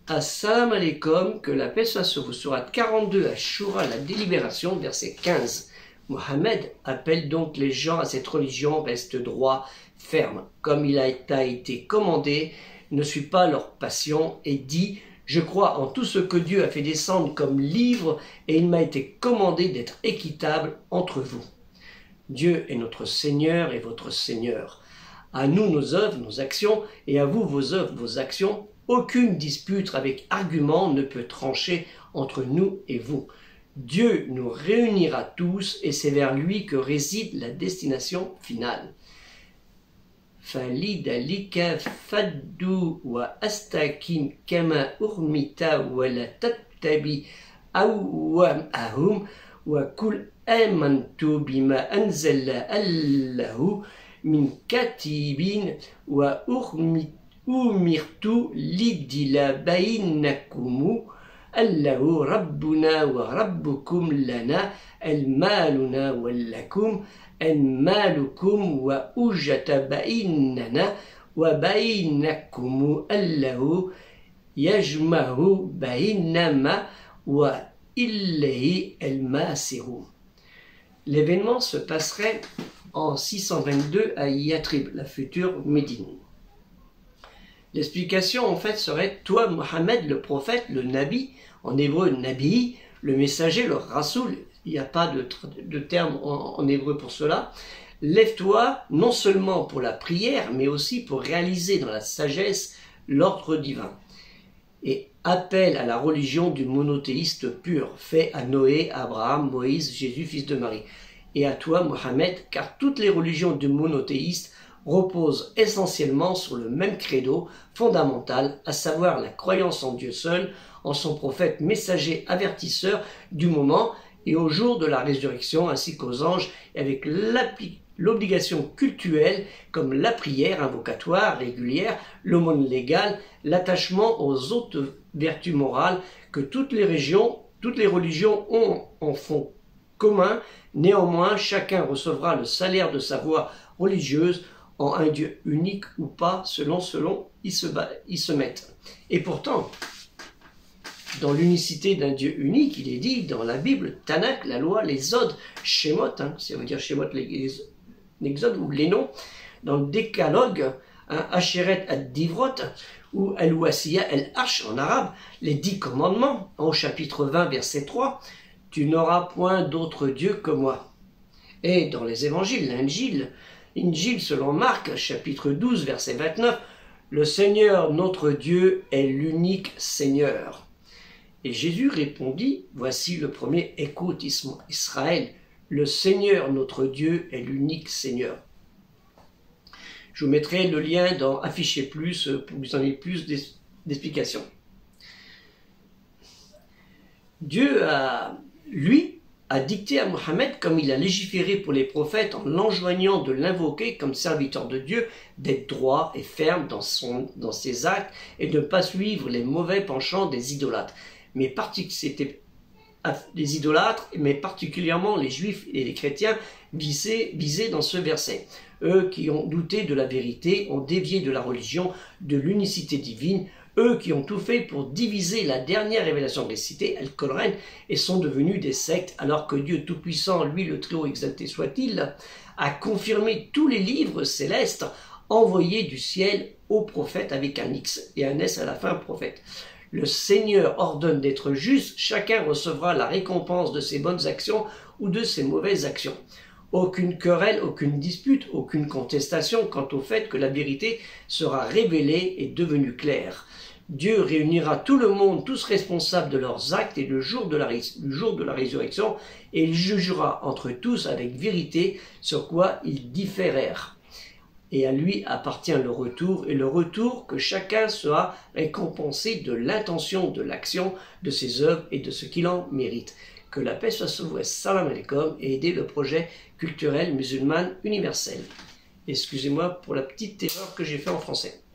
Assalamu alaikum, que la paix soit sur vous. Sourate 42 à Shura, la délibération, verset 15. Mohammed appelle donc les gens à cette religion, reste droit, ferme, comme il a été commandé, ne suis pas leur passion, et dit « Je crois en tout ce que Dieu a fait descendre comme livre, et il m'a été commandé d'être équitable entre vous. Dieu est notre Seigneur et votre Seigneur. À nous nos œuvres, nos actions, et à vous vos œuvres, vos actions. Aucune dispute avec argument ne peut trancher entre nous et vous. Dieu nous réunira tous et c'est vers lui que réside la destination finale. Falidalika faddu wa astakim kama urmita wa la tattabi awwamahum wa kul amantu bima anzala allahu min katibin wa umirtu lidila bainakumu Allahu rabbuna wa rabbukum lana al-maluna wallakum al-malukum wa ujata bainana wa bainakum Allahu yajmahu bainama wa ilayhi al-masiru. L'événement se passerait en 622 à Yatrib, la future Médine. L'explication en fait serait « Toi, Mohammed, le prophète, le Nabi », en hébreu « Nabi », le messager, le Rasoul, il n'y a pas de terme en hébreu pour cela, « Lève-toi non seulement pour la prière, mais aussi pour réaliser dans la sagesse l'ordre divin. » Et appelle à la religion du monothéiste pur, fait à Noé, Abraham, Moïse, Jésus, fils de Marie. Et à toi, Mohammed, car toutes les religions du monothéiste repose essentiellement sur le même credo fondamental, à savoir la croyance en Dieu seul, en son prophète messager avertisseur du moment et au jour de la résurrection, ainsi qu'aux anges, et avec l'obligation cultuelle comme la prière invocatoire régulière, l'aumône légale, l'attachement aux autres vertus morales que toutes les religions ont en fond commun. Néanmoins, chacun recevra le salaire de sa voie religieuse en un Dieu unique ou pas, selon ils se mettent. Et pourtant, dans l'unicité d'un Dieu unique, il est dit dans la Bible, Tanakh, la loi, les odes, Shemot, ça veut dire Shemot, l'exode ou les noms, dans le décalogue, Asheret ad-Divrot, ou Al-Wasiya al-Arsh en arabe, les 10 commandements, au chapitre 20, verset 3, tu n'auras point d'autre Dieu que moi. Et dans les évangiles, l'Injil selon Marc, chapitre 12, verset 29, le Seigneur notre Dieu est l'unique Seigneur. Et Jésus répondit, voici le premier, écoute Israël, le Seigneur notre Dieu est l'unique Seigneur. Je vous mettrai le lien dans Afficher plus pour vous en donner plus d'explications. Dieu a dicté à Mohammed, comme il a légiféré pour les prophètes en l'enjoignant de l'invoquer comme serviteur de Dieu, d'être droit et ferme dans ses actes et de ne pas suivre les mauvais penchants des idolâtres. C'était les idolâtres, mais particulièrement les juifs et les chrétiens visés dans ce verset. Eux qui ont douté de la vérité, ont dévié de la religion, de l'unicité divine, eux qui ont tout fait pour diviser la dernière révélation récitée, Al-Coran, et sont devenus des sectes, alors que Dieu Tout-Puissant, lui le Très-Haut exalté soit-il, a confirmé tous les livres célestes envoyés du ciel aux prophètes avec un X et un S à la fin, prophète. Le Seigneur ordonne d'être juste, chacun recevra la récompense de ses bonnes actions ou de ses mauvaises actions. Aucune querelle, aucune dispute, aucune contestation quant au fait que la vérité sera révélée et devenue claire. Dieu réunira tout le monde, tous responsables de leurs actes et le jour de la résurrection, et il jugera entre tous avec vérité sur quoi ils différèrent. Et à lui appartient le retour, et le retour que chacun sera récompensé de l'intention, de l'action, de ses œuvres et de ce qu'il en mérite. Que la paix soit sur vous, salam alaikum, et aider le projet culturel musulman universel. Excusez-moi pour la petite erreur que j'ai fait en français.